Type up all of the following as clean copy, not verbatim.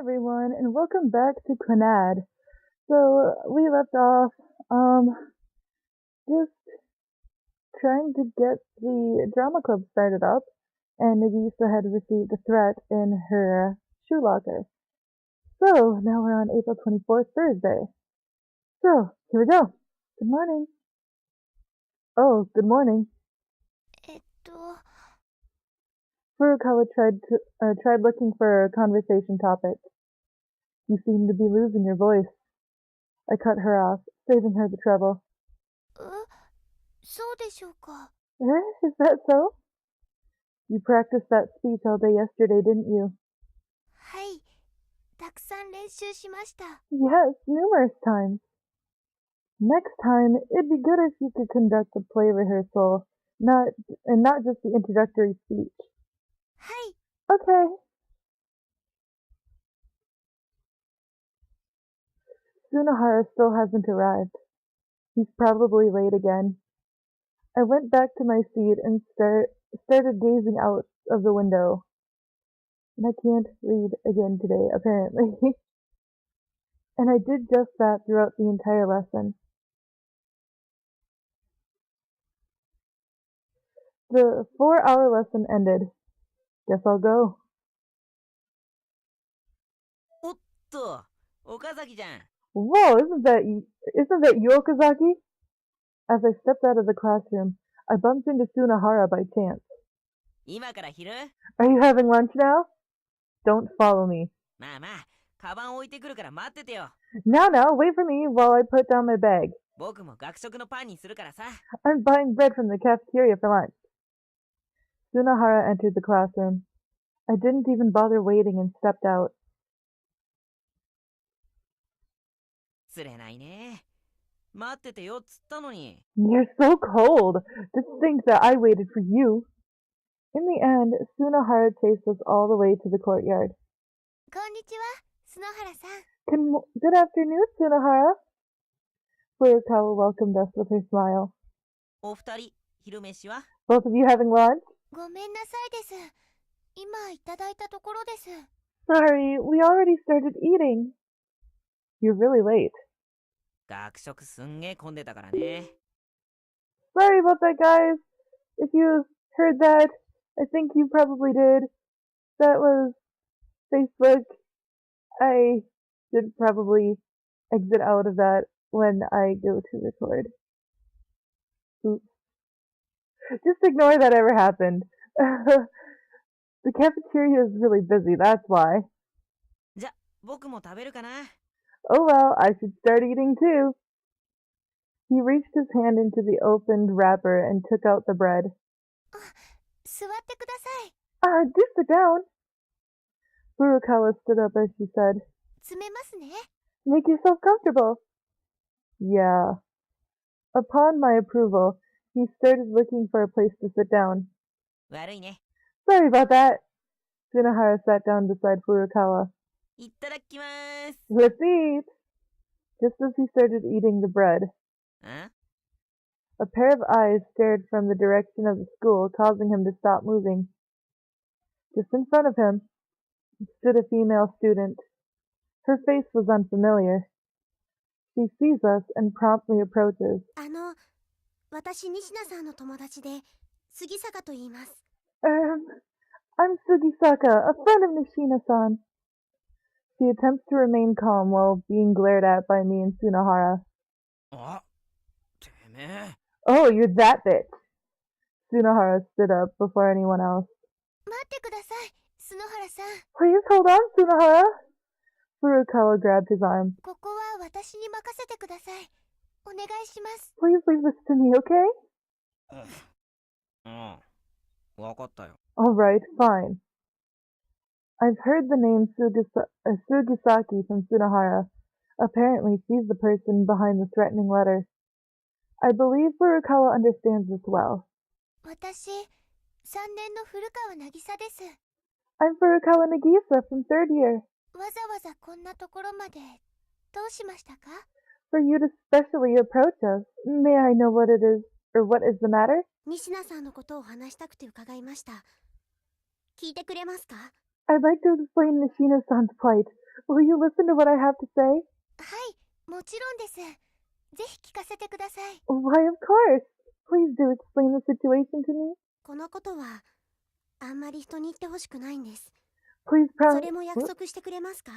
everyone, and welcome back to Clannad. So we left off, just trying to get the drama club started up, and Nagisa had received a threat in her shoe locker. So now we're on April 24th, Thursday. So here we go. Good morning. Oh, good morning. えっと、 Furukawa tried looking for a conversation topic. You seem to be losing your voice. I cut her off, saving her the trouble. そうでしょうか。 Is that so? You practiced that speech all day yesterday, didn't you? はい、たくさん練習しました。 Yes, numerous times. Next time, it'd be good if you could conduct a play rehearsal, not just the introductory speech. はい、 Okay. Sunohara still hasn't arrived. He's probably late again. I went back to my seat and started gazing out of the window. And I can't read again today, apparently. And I did just that throughout the entire lesson. The 4-hour lesson ended. Guess I'll go. おっと、岡崎じゃん。 Whoa, isn't that you, Okazaki? As I stepped out of the classroom, I bumped into Sunohara by chance. 今から昼？ Are you having lunch now? Don't follow me. まあまあ、カバン置いてくるから待っててよ。 Now, wait for me while I put down my bag. 僕も学食のパンにするからさ。 I'm buying bread from the cafeteria for lunch. Sunohara entered the classroom. I didn't even bother waiting and stepped out. 釣れないね。待っててよっつったのに。 You're so cold. To think that I waited for you. In the end, Sunohara chased us all the way to the courtyard. こんにちは、篠原さん。 Good afternoon, Sunohara. Furukawa welcomed us with her smile. お二人、昼飯は？ Both of you having lunch? ごめんなさいです。今いただいたところです。 Sorry, we already started eating. You're really late. 学食すんげえ混んでたからね。 Sorry about that, guys. If you heard that, I think you probably did. That was Facebook. I should probably exit out of that when I go to record. Oops. Just ignore that ever happened. The cafeteria is really busy, that's why. じゃ、僕も食べるかな。 Oh well, I should start eating too. He reached his hand into the opened wrapper and took out the bread. 座ってください。 Do sit down. Furukawa stood up as she said, 詰めますね。 Make yourself comfortable. Yeah. Upon my approval, he started looking for a place to sit down. 悪いね。 Sorry about that. Sunohara sat down beside Furukawa. いただきまーす。 Let's eat. Just as he started eating the bread, ん？ a pair of eyes stared from the direction of the school, causing him to stop moving. Just in front of him stood a female student. Her face was unfamiliar. She sees us and promptly approaches. 私西名さんの友達で杉坂と言います。 I'm Sugisaka, a friend of Nishina-san. She attempts to remain calm while being glared at by me and Sunohara. あ、てめえ。 Oh, you're that bitch. Sunohara stood up before anyone else. 待ってください、篠原さん。 Please hold on, Sunohara. Furukawa grabbed his arm. ここは私に任せてください。お願いします。 Please leave this to me, okay? うん。わかったよ。 Alright, fine. I've heard the name Sugisaki from Sunohara. Apparently, she's the person behind the threatening letter. I believe Furukawa understands this well. 私、3年の古川渚です。 I'm Furukawa Nagisa from 3rd year. わざわざこんなところまでどうしましたか？ For you to specially approach us, may I know what it is, or what is the matter? 西名さんのことを話したくて伺いました。聞いてくれますか？ I'd like to explain Nishina-san's plight. Will you listen to what I have to say? はい、もちろんです。ぜひ聞かせてください。 Why, of course. Please do explain the situation to me. このことはあんまり人に言ってほしくないんです。 Please それも約 promise. 束してくれますか？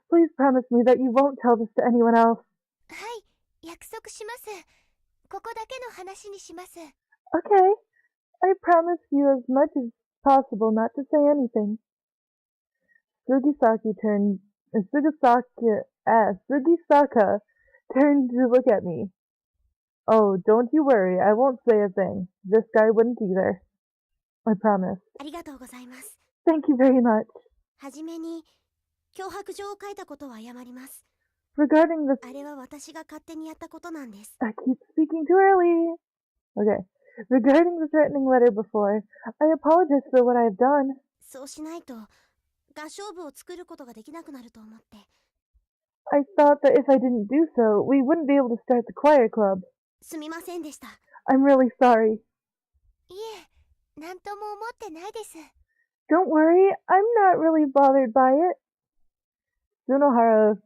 Please promise me that you won't tell this to anyone else. はい、約束します。ここだけの話にします。 Okay. I promise you as much as possible not to say anything. Sugisaki turned. Sugisaka turned to look at me. Oh, don't you worry. I won't say a thing. This guy wouldn't either. I promise. ありがとうございます。 Thank you very much. はじめに脅迫状を書いたことは謝ります。 Regarding the... あれは私が勝手にやったことなんです。 I keep speaking too early. Okay. Regarding the threatening letter before, I apologize for what I've done. そうしないと合唱部を作ることができなくなると思って。 I thought that if I didn't do so, we wouldn't be able to start the choir club. すみませんでした。 I'm really sorry. いえ、なんとも思ってないです。 Don't worry, I'm not really bothered by it. Sunohara's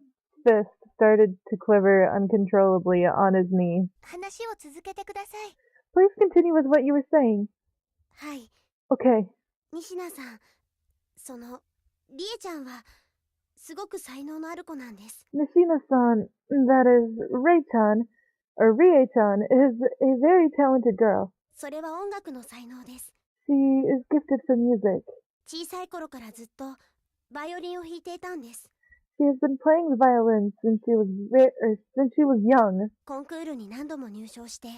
fist started to quiver uncontrollably on his knee. 話を続けてください。 Please continue with what you were saying. はい、 Okay. 西名さん、リエちゃんはすごく才能のある子なんです。 Nishina-san, that is, Rei-chan, or Rie-chan, is a very talented girl. それは音楽の才能です。 She is gifted for music. 小さい頃からずっとバイオリンを弾いていたんです。 She has been playing the violin since she was young, コンクールに何度も入賞して、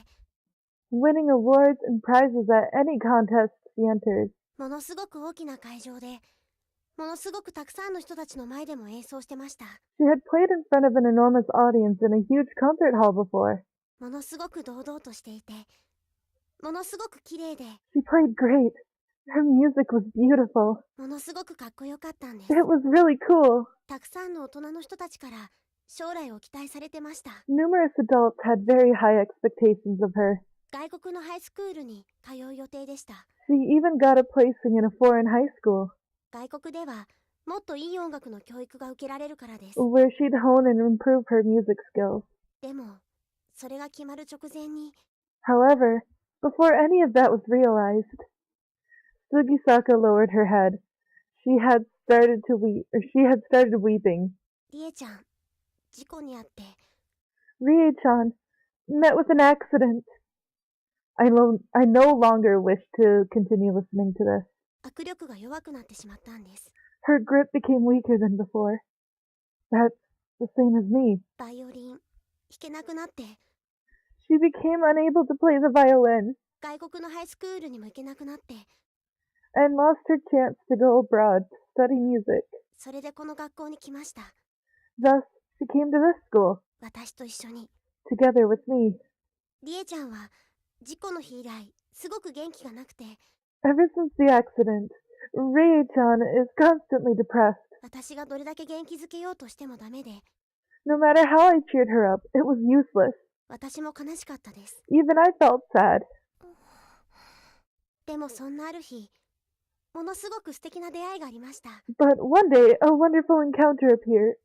winning awards and prizes at any contest she enters. ものすごく大きな会場で、ものすごくたくさんの人たちの前でも演奏してました。 She had played in front of an enormous audience in a huge concert hall before. ものすごく堂々としていて、ものすごく綺麗で、 She played great. Her music was beautiful. ものすごくかっこよかったんです。 It was really cool. たくさんの大人の人たちから将来を期待されてました。 Numerous adults had very high expectations of her. 外国のハイスクールに通う予定でした。 She even got a placing in a foreign high school, 外国ではもっといい音楽の教育が受けられるからです。 where she'd hone and improve her music skills. でも、それが決まる直前に、 However, before any of that was realized, Sugisaka lowered her head. She had started weeping. リエちゃん、事故にあって、 Rie-chan met with an accident. I no longer wish to continue listening to this. 握力が弱くなってしまったんです。 Her grip became weaker than before. That's the same as me. バイオリン、弾けなくなって、 She became unable to play the violin 外国のハイスクールにも行けなくなって、 and lost her chance to go abroad to study music. それでこの学校に来ました。 Thus, she came to this school, 私と一緒に。 together with me. リエちゃんは、事故の日以来、すごく元気がなくて、 Ever since the accident, Rie-chan is constantly depressed. 私がどれだけ元気づけようとしてもダメで、 No matter how I cheered her up, it was useless. 私も悲しかったです。 Even I felt sad. でもそんなある日、ものすごく素敵な出会いがありました。 But one day, a wonderful encounter occurred.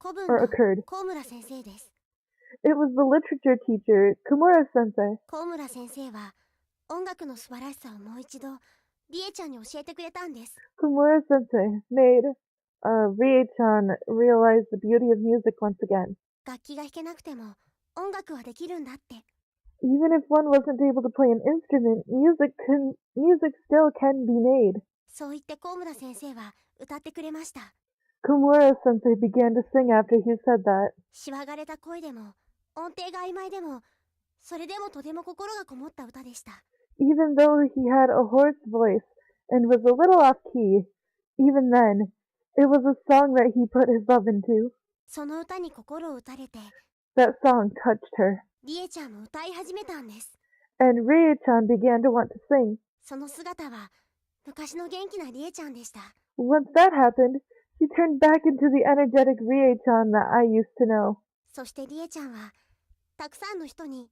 occurred. 高村先生です。 It was the literature teacher, Kumura-sensei. 高村先生は、音楽の素晴らしさをもう一度、リエちゃんに教えてくれたんです。 Kumura-sensei made Rie-chan realize the beauty of music once again. 楽器が弾けなくても、音楽はできるんだって。 Even if one wasn't able to play an instrument, music still can be made. そう言って高村先生は歌ってくれました。 Kumura-sensei began to sing after he said that. しわがれた声でも、音程が曖昧でも、それでもとても心がこもった歌でした。 Even though he had a hoarse voice and was a little off key, even then, it was a song that he put his love into. その歌に心を打たれて、 That song touched her, リエちゃんも歌い始めたんです。 and Rie-chan began to want to sing. その姿は、昔の元気なリエちゃんでした。 Once that happened, she turned back into the energetic Rie-chan that I used to know. そしてリエちゃんは、たくさんの人に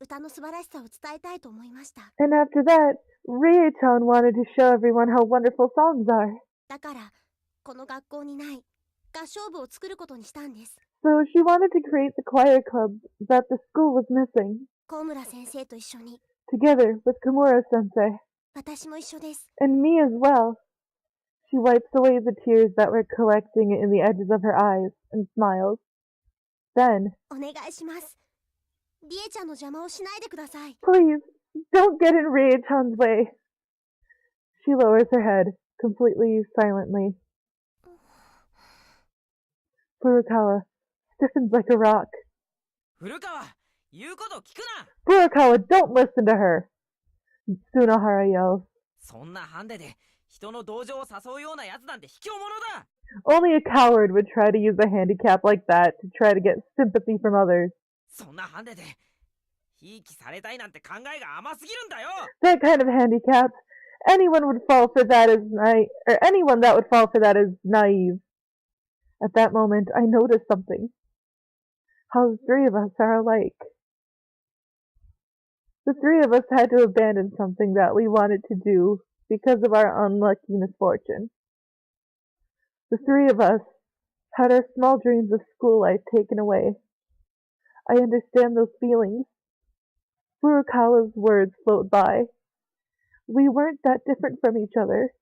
歌の素晴らしさを伝えたいと思いました。 And after that, Rie-chan wanted to show everyone how wonderful songs are. だから、この学校にない、合唱部を作ることにしたんです。 So she wanted to create the choir club that the school was missing, 小村先生と一緒に。 together with Kimura sensei, 私も一緒です。 and me as well. She wipes away the tears that were collecting in the edges of her eyes and smiles. Then, お願いします。りえちゃんの邪魔をしないでください。 please, don't get in Rie-chan's way. She lowers her head, completely silently. Furukawa stiffens like a rock. 古川、言うこと聞くな。 Furukawa, don't listen to her! Sunohara yells. そんなハンデで人の同情を誘うようなやつなんて卑怯者だ。 Only a coward would try to use a handicap like that to try to get sympathy from others. そんなハンデでひいきされたいなんて考えが甘すぎるんだよ。 That kind of handicap, anyone would fall for that as or anyone that would fall for that is naive. At that moment, I noticed something. How the three of us are alike. The three of us had to abandon something that we wanted to do because of our unlucky misfortune. The three of us had our small dreams of school life taken away. I understand those feelings. Furukawa's words float by. We weren't that different from each other,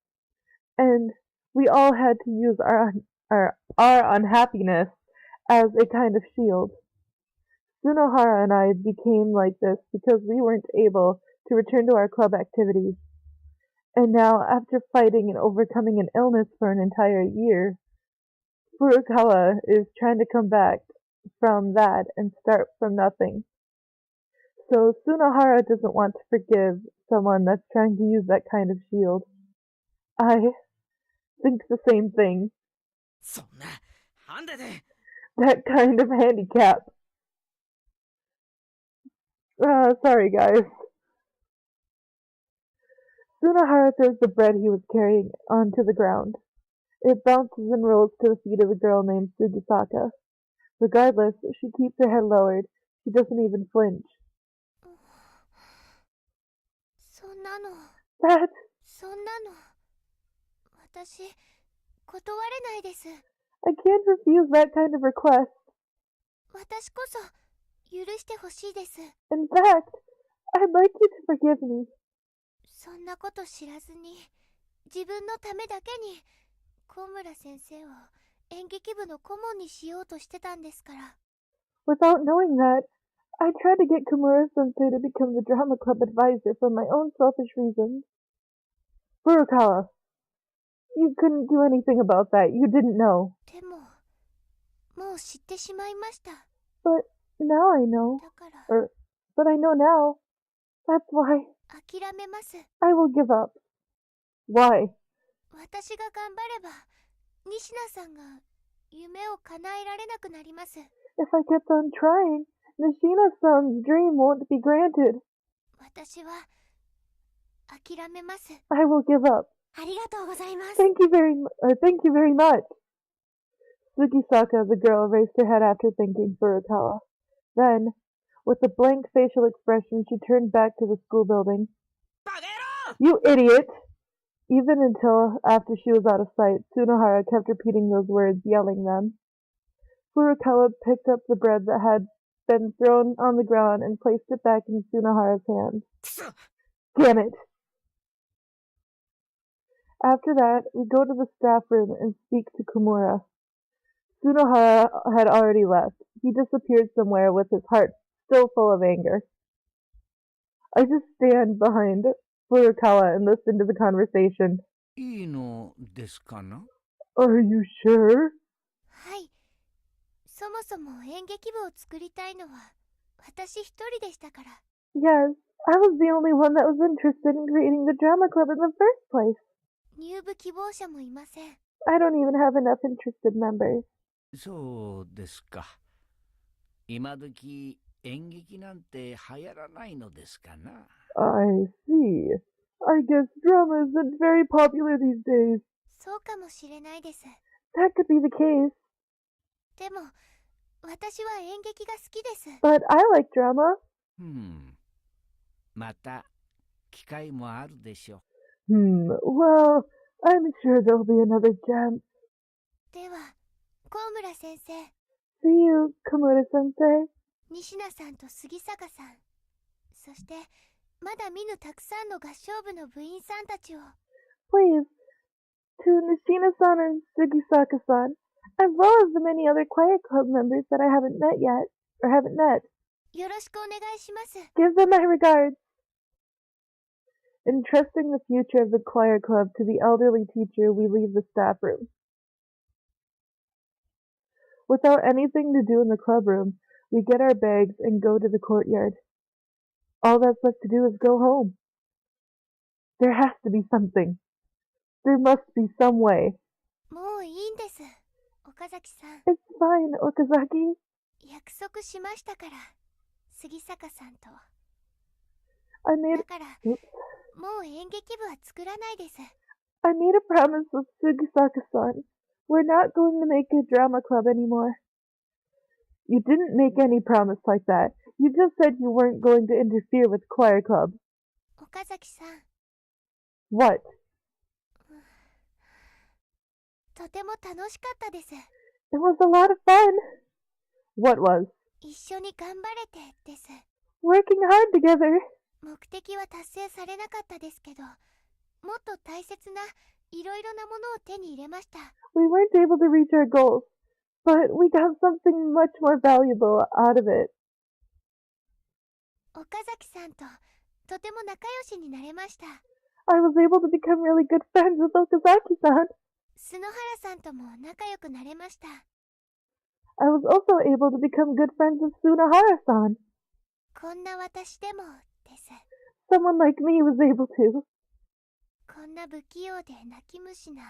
and we all had to use our unhappiness as a kind of shield. Sunohara and I became like this because we weren't able to return to our club activities. And now, after fighting and overcoming an illness for an entire year, Furukawa is trying to come back from that and start from nothing. So Sunohara doesn't want to forgive someone that's trying to use that kind of shield. I think the same thing. そんなハンデで That kind of handicap. Sorry guys. Sunohara throws the bread he was carrying onto the ground. It bounces and rolls to the feet of a girl named Sugisaka. Regardless, she keeps her head lowered. She doesn't even flinch. そんなの That そんなの私断れないです。 I can't refuse that kind of request. 私こそ許してほしいです。 In fact, I'd like you to forgive me. そんなこと知らずに自分のためだけに小村先生を演劇部の顧問にしようとしてたんですから。 Without knowing that, I tried to get Kimura-sensei to become the drama club advisor for my own selfish reasons. Furukawa, you couldn't do anything about that. You didn't know. でももう知ってしまいました。 But now I know. だから But I know now. That's why 諦めます。 I will give up. Why? 私が頑張れば仁科さんが夢を叶えられなくなります。 If I kept on trying, Nishina-san's dream won't be granted. 私は諦めます。 I will give up. ありがとうございます。 Thank you very much. Sugisaka, the girl, raised her head after thanking Furukawa. Then, with a blank facial expression, she turned back to the school building. バカ野郎 You idiot! Even until after she was out of sight, Sunohara kept repeating those words, yelling them. Furukawa picked up the bread that had been thrown on the ground and placed it back in Sunohara's hands. くそ Damn it! After that, we go to the staff room and speak to Kimura. Sunohara had already left. He disappeared somewhere with his heart still full of anger. I just stand behind Furukawa and listen to the conversation. いいのですかな? Are you sure? はい。そもそも演劇部を作りたいのは私一人でしたから。 Yes, I was the only one that was interested in creating the drama club in the first place. 入部希望者もいません。 I don't even have enough interested members. そうですか。今時演劇なんて流行らないのですかな? I see. I guess drama isn't very popular these days. そうかもしれないです。 That could be the case, でも私は演劇が好きです。 but I like drama. また機会もあるでしょう。Well, I'm sure there'll be another chance. では高村先生、 See you, Komura-sensei. 仁科さんと杉坂さん、そしてまだ見ぬたくさんの合唱部の部員さんたちを。 Please, to Nishina-san and Sugisaka-san, as well as the many other Quiet Club members that I haven't met yet, or haven't met. よろしくお願いします。 Give them my regards. Entrusting the future of the choir club to the elderly teacher, we leave the staff room. Without anything to do in the club room, we get our bags and go to the courtyard. All that's left to do is go home. There has to be something. There must be some way. もういいんです、岡崎さん。 It's fine, Okazaki. 約束しましたから、杉坂さんと。 I made だから、 oops. もう演劇部は作らないです。 I made a promise with Sugisaka-san. We're not going to make a drama club anymore. You didn't make any promise like that. You just said you weren't going to interfere with choir club. 岡崎さん、 What? とても楽しかったです。 It was a lot of fun. What was? 一緒に頑張れてです。 Working hard together. 目的は達成されなかったですけど、もっと大切ないろいろなものを手に入れました。 We weren't able to reach our goals, but we got something much more valuable out of it. 岡崎さんととても仲良しになれました。 I was able to become really good friends with Okazaki-san. 篠原さんとも仲良くなれました。 I was also able to become good friends with Sunohara-san. こんな私でもです。 Someone like me was able to. こんな不器用で泣き虫な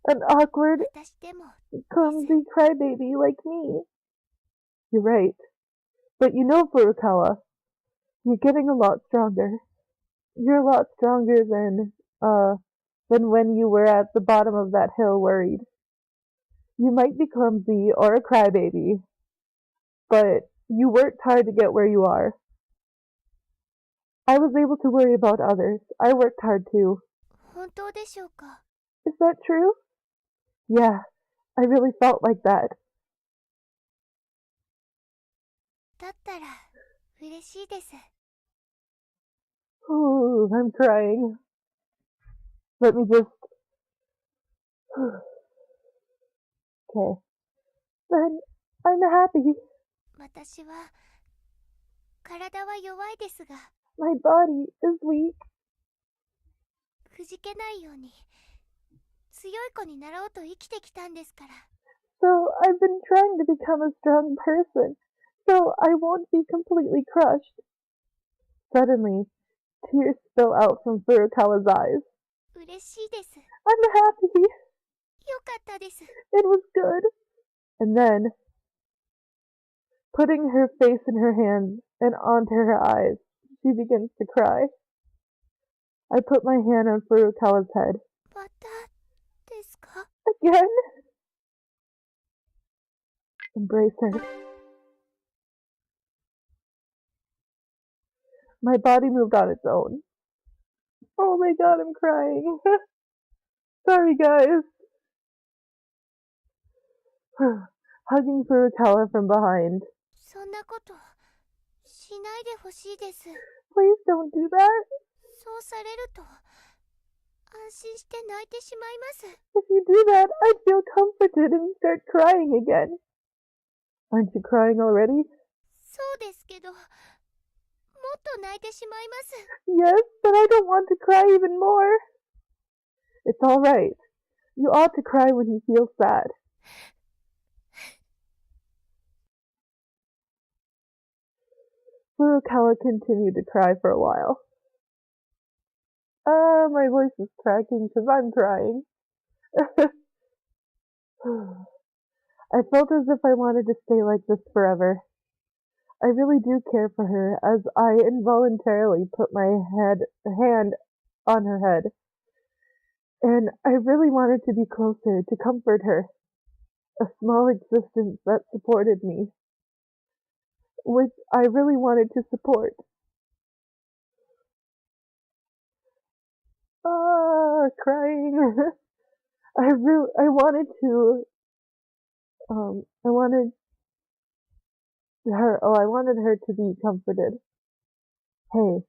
An awkward, 私でも。 clumsy crybaby like me. You're right. But you know, Furukawa, you're getting a lot stronger. You're a lot stronger than when you were at the bottom of that hill worried. You might be clumsy or a crybaby, but you worked hard to get where you are. I was able to worry about others. I worked hard too. 本当でしょうか。 Is that true? Yeah, I really felt like that. だったら嬉しいです。 Ooh, I'm crying. Let me just... Okay. Then, I'm happy. 私は体は弱いですが、 My body is weak. くじけないように強い子になろうと生きてきたんですから。 So, I've been trying to become a strong person, so I won't be completely crushed. Suddenly, tears spill out from Furukawa's eyes. 嬉しいです。 I'm happy. よかったです。 It was good. And then, putting her face in her hands and onto her eyes, she begins to cry. I put my hand on Furukawa's head. またですか？ Again? Embrace her. My body moved on its own. Oh my god, I'm crying. Sorry, guys. Hugging Furukawa from behind. そんなことしないでほしいです。 Please don't do that. そうされると安心して泣いてしまいます。 If you do that, I'd feel comforted and start crying again. Aren't you crying already? そうですけど、もっと泣いてしまいます。 Yes, but I don't want to cry even more. It's all right. You ought to cry when you feel sad. Furukawa continued to cry for a while. My voice is cracking because I'm crying. I felt as if I wanted to stay like this forever. I really do care for her, as I involuntarily put my hand on her head. And I really wanted to be closer, to comfort her. A small existence that supported me. Which I really wanted to support. Crying. I wanted to I wanted I wanted her to be comforted. Hey,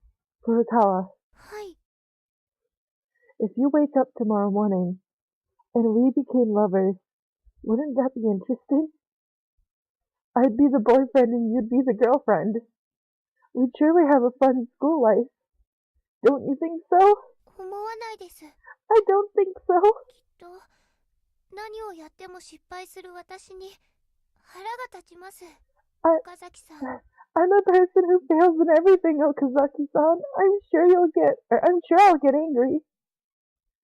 Furukawa, はい。 if you wake up tomorrow morning and we became lovers, wouldn't that be interesting? I'd be the boyfriend and you'd be the girlfriend. We'd surely have a fun school life. Don't you think so? 思わないです。きっ I don't think so. と、何をやっても失敗する私に腹が立ちます。岡崎さん。 I'm a person who fails in everything, Okazaki-san. I'm sure I'll get angry.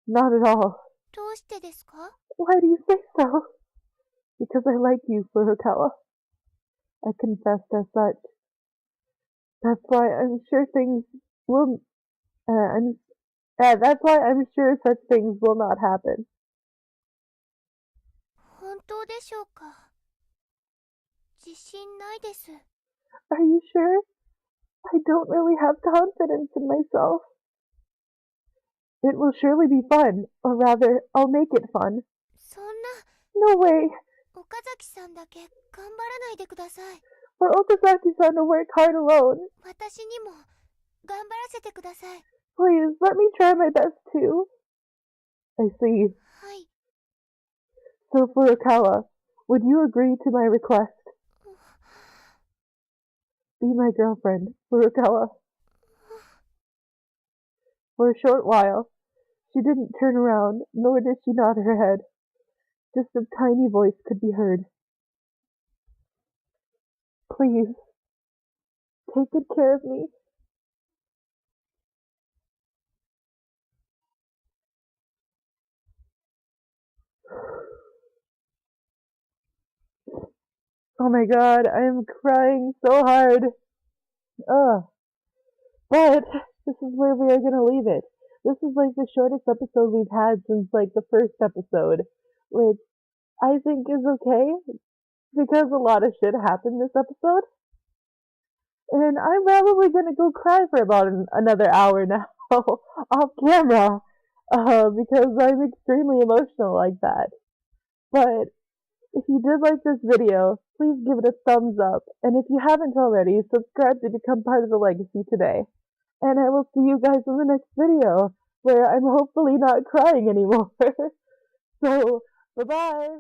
Not at all. どうしてですか？ Why do you say so? Because I like you, Furukawa. I confessed as such. That's why I'm sure things will. That's why I'm sure such things will not happen. 本当でしょうか？自信ないです。 Are you sure? I don't really have confidence in myself. It will surely be fun, or rather, I'll make it fun. そんな、 No way 岡崎さんだけ頑張らないでください。 for Okazaki-san to work hard alone. 私にも頑張らせてください。 Please, let me try my best too. I see. はい。 So, Furukawa, would you agree to my request? Be my girlfriend, Furukawa. For a short while, she didn't turn around, nor did she nod her head. Just a tiny voice could be heard. Please, take good care of me. Oh my god, I am crying so hard. Ugh. But this is where we are gonna leave it. This is like the shortest episode we've had since like the first episode, which I think is okay because a lot of shit happened this episode. And I'm probably gonna go cry for about another hour now off camera because I'm extremely emotional like that. But if you did like this video, please give it a thumbs up. And if you haven't already, subscribe to become part of the legacy today. And I will see you guys in the next video where I'm hopefully not crying anymore. So, bye-bye.